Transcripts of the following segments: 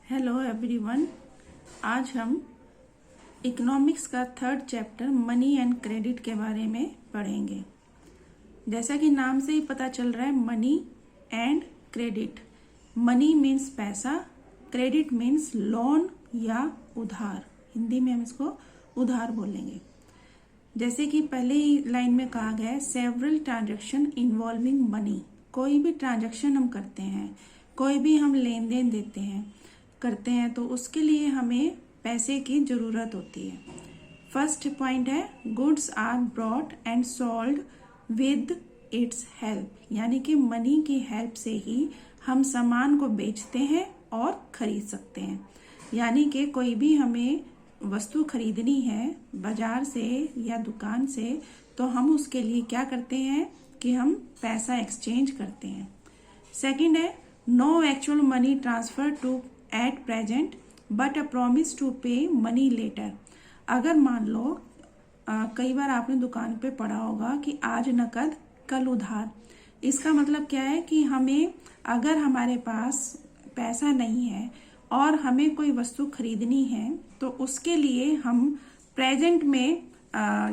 Hello everyone. आज हम economics का third chapter money and credit के बारे में पढ़ेंगे। जैसा कि नाम से ही पता चल रहा है, money and credit. Money means पैसा, क्रेडिट मीन्स लोन या उधार। हिंदी में हम इसको उधार बोलेंगे। जैसे कि पहले ही लाइन में कहा गया है, सेवरल ट्रांजैक्शन इन्वॉल्विंग मनी। कोई भी ट्रांजैक्शन हम करते हैं, कोई भी हम लेन देन करते हैं तो उसके लिए हमें पैसे की जरूरत होती है। फर्स्ट पॉइंट है, goods are brought and sold with its help, यानी कि मनी की हेल्प से ही हम सामान को बेचते हैं और खरीद सकते हैं। यानी कि कोई भी हमें वस्तु खरीदनी है बाजार से या दुकान से, तो हम उसके लिए क्या करते हैं कि हम पैसा एक्सचेंज करते हैं। सेकंड है, no actual money transfer to at present but a promise to pay money later. अगर मान लो कई बार आपने दुकान पे पढ़ा होगा कि आज नकद कल उधार। इसका मतलब क्या है कि हमें अगर हमारे पास पैसा नहीं है और हमें कोई वस्तु खरीदनी है तो उसके लिए हम प्रेजेंट में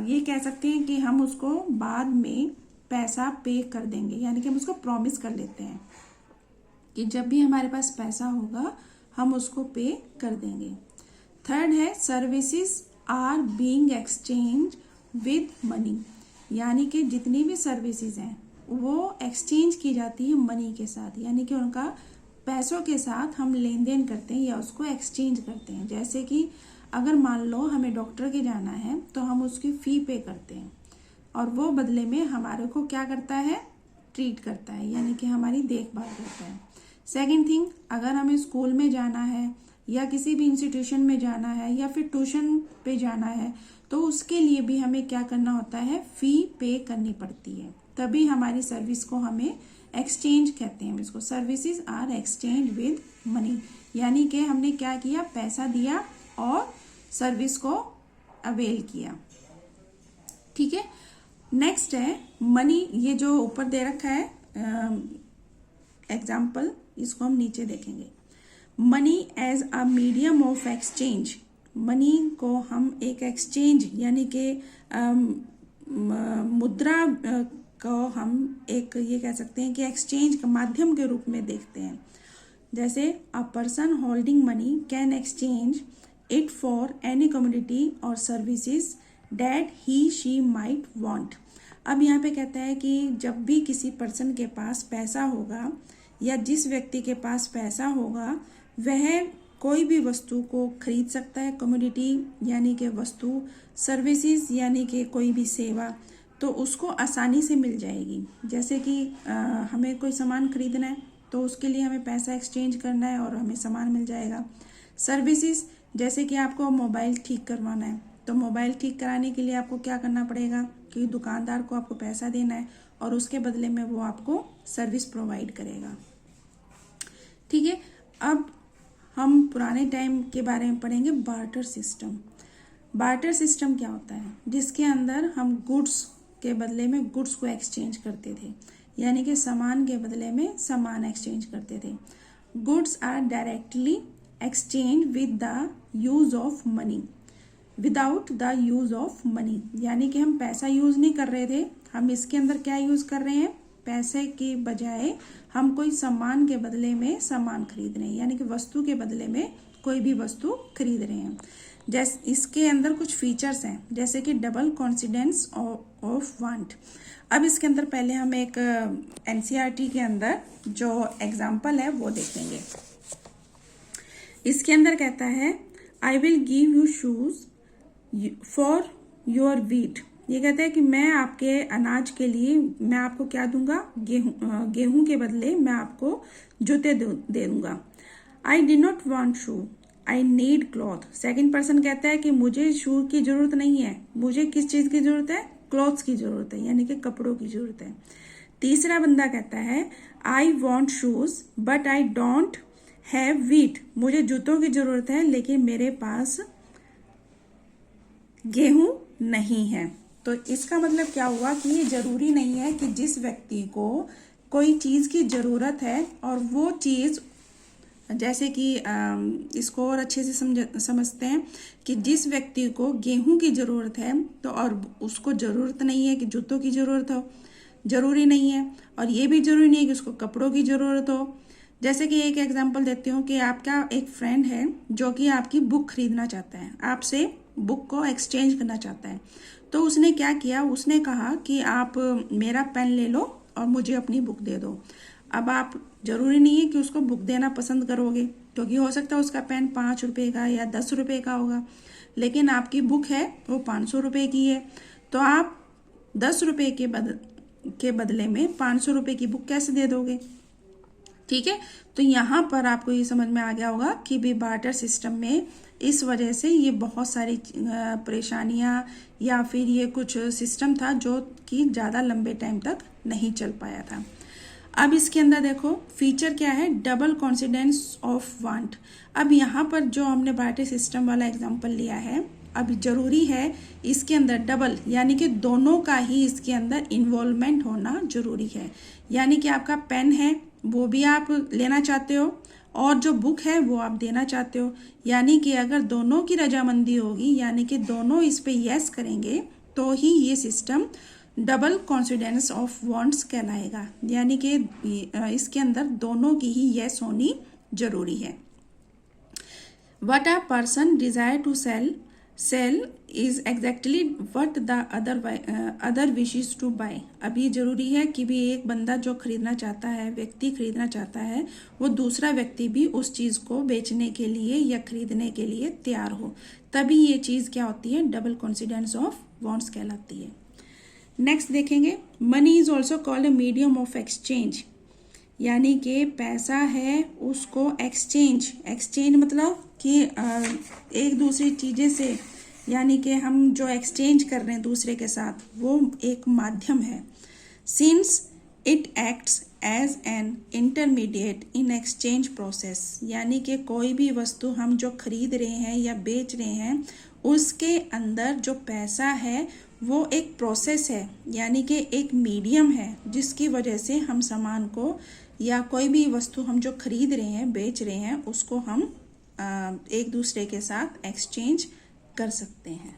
ये कह सकते हैं कि हम उसको बाद में पैसा पे कर देंगे, यानी कि हम उसको प्रॉमिस कर लेते हैं कि जब भी हमारे पास पैसा होगा हम उसको पे कर देंगे। थर्ड है, services are being exchange with money, यानी कि जितनी भी सर्विसेज हैं वो एक्सचेंज की जाती है मनी के साथ, यानी कि उनका पैसों के साथ हम लेन देन करते हैं या उसको एक्सचेंज करते हैं। जैसे कि अगर मान लो हमें डॉक्टर के जाना है तो हम उसकी फी पे करते हैं और वो बदले में हमारे को क्या करता है, ट्रीट करता है, यानी कि हमारी देखभाल करता है। सेकंड थिंग, अगर हमें स्कूल में जाना है या किसी भी इंस्टीट्यूशन में जाना है या फिर ट्यूशन पे जाना है तो उसके लिए भी हमें क्या करना होता है, फी पे करनी पड़ती है, तभी हमारी सर्विस को हमें एक्सचेंज कहते हैं। इसको services are exchange with money, यानी कि हमने क्या किया, पैसा दिया और सर्विस को अवेल किया। ठीक है। नेक्स्ट है मनी, ये जो ऊपर दे रखा है एग्जाम्पल, इसको हम नीचे देखेंगे। Money as a medium of exchange, money को हम एक एक्सचेंज यानी कि मुद्रा को हम एक ये कह सकते हैं कि एक्सचेंज का माध्यम के रूप में देखते हैं। जैसे a person holding money can exchange it for any commodity और services that he she might want. अब यहाँ पे कहता है कि जब भी किसी पर्सन के पास पैसा होगा या जिस व्यक्ति के पास पैसा होगा वह कोई भी वस्तु को खरीद सकता है, कमोडिटी यानी कि वस्तु, सर्विसेज यानी कि कोई भी सेवा, तो उसको आसानी से मिल जाएगी। जैसे कि हमें कोई सामान खरीदना है तो उसके लिए हमें पैसा एक्सचेंज करना है और हमें सामान मिल जाएगा। सर्विसेज, जैसे कि आपको मोबाइल ठीक करवाना है तो मोबाइल ठीक कराने के लिए आपको क्या करना पड़ेगा कि दुकानदार को आपको पैसा देना है और उसके बदले में वो आपको सर्विस प्रोवाइड करेगा। ठीक है। अब हम पुराने टाइम के बारे में पढ़ेंगे, बार्टर सिस्टम। बार्टर सिस्टम क्या होता है, जिसके अंदर हम गुड्स के बदले में गुड्स को एक्सचेंज करते थे, यानी कि सामान के बदले में सामान एक्सचेंज करते थे। Goods are directly exchange with the use of money without the use of money, यानी कि हम पैसा यूज नहीं कर रहे थे, हम इसके अंदर क्या यूज कर रहे हैं, पैसे के बजाय हम कोई सामान के बदले में सामान खरीद रहे हैं, यानी कि वस्तु के बदले में कोई भी वस्तु खरीद रहे हैं। जैसे इसके अंदर कुछ फीचर्स हैं, जैसे कि डबल कॉन्सिडेंस ऑफ वांट। अब इसके अंदर पहले हम एक एनसीईआरटी के अंदर जो एग्जाम्पल है वो देखेंगे। इसके अंदर कहता है, I will give you shoes for your wheat. ये कहता है कि मैं आपके अनाज के लिए मैं आपको क्या दूंगा, गेहूं के बदले मैं आपको जूते दे दूंगा। I did not want shoe, I need cloth. Second person कहता है कि मुझे शू की जरूरत नहीं है, मुझे किस चीज की जरूरत है, क्लॉथ्स की जरूरत है, यानी कि कपड़ों की जरूरत है। तीसरा बंदा कहता है, I want shoes but I don't have wheat. मुझे जूतों की जरूरत है लेकिन मेरे पास गेहूं नहीं है। तो इसका मतलब क्या हुआ कि ये जरूरी नहीं है कि जिस व्यक्ति को कोई चीज की जरूरत है और वो चीज जैसे कि इसको और अच्छे से समझते हैं कि जिस व्यक्ति को गेहूं की ज़रूरत है तो और उसको ज़रूरत नहीं है कि जूतों की ज़रूरत हो, ज़रूरी नहीं है। और ये भी ज़रूरी नहीं है कि उसको कपड़ों की ज़रूरत हो। जैसे कि एक एग्जांपल देती हूँ कि आपका एक फ्रेंड है जो कि आपकी बुक खरीदना चाहता है, आपसे बुक को एक्सचेंज करना चाहता है। तो उसने क्या किया, उसने कहा कि आप मेरा पेन ले लो और मुझे अपनी बुक दे दो। अब आप जरूरी नहीं है कि उसको बुक देना पसंद करोगे, क्योंकि हो सकता है उसका पेन 5 रुपए का या 10 रुपए का होगा, लेकिन आपकी बुक है वो 500 रुपए की है। तो आप 10 रुपए के बदले में 500 रुपए की बुक कैसे दे दोगे? ठीक है, तो यहाँ पर आपको ये समझ में आ गया होगा कि भी बार्टर सिस्टम में इस वजह से ये बहुत सारी परेशानियां या फिर ये कुछ सिस्टम था जो कि ज़्यादा लंबे टाइम तक नहीं चल पाया था। अब इसके अंदर देखो फीचर क्या है, डबल कॉन्सिडेंस ऑफ वांट। अब यहाँ पर जो हमने बार्टर सिस्टम वाला एग्जांपल लिया है, अब जरूरी है इसके अंदर डबल यानी कि दोनों का ही इसके अंदर इन्वॉल्वमेंट होना जरूरी है। यानी कि आपका पेन है वो भी आप लेना चाहते हो और जो बुक है वो आप देना चाहते हो। यानी कि अगर दोनों की रजामंदी होगी, यानी कि दोनों इस पे यस करेंगे, तो ही ये system double coincidence of wants कहलाएगा। यानी कि इसके अंदर दोनों की ही यस होनी जरूरी है। What a person desire to sell is exactly what the other wishes to buy। अब ये जरूरी है कि भी एक बंदा जो खरीदना चाहता है, व्यक्ति खरीदना चाहता है, वो दूसरा व्यक्ति भी उस चीज को बेचने के लिए या खरीदने के लिए तैयार हो, तभी ये चीज क्या होती है, डबल कॉन्सिडेंस ऑफ वांट्स कहलाती है। नेक्स्ट देखेंगे, money is also called a medium of exchange. यानी कि पैसा है उसको एक्सचेंज मतलब कि एक दूसरी चीज़ें से, यानी कि हम जो एक्सचेंज कर रहे हैं दूसरे के साथ, वो एक माध्यम है। Since it acts as an intermediate in exchange process. यानी कि कोई भी वस्तु हम जो खरीद रहे हैं या बेच रहे हैं, उसके अंदर जो पैसा है वो एक प्रोसेस है, यानी कि एक मीडियम है जिसकी वजह से हम सामान को या कोई भी वस्तु हम जो खरीद रहे हैं, बेच रहे हैं, उसको हम एक दूसरे के साथ एक्सचेंज कर सकते हैं।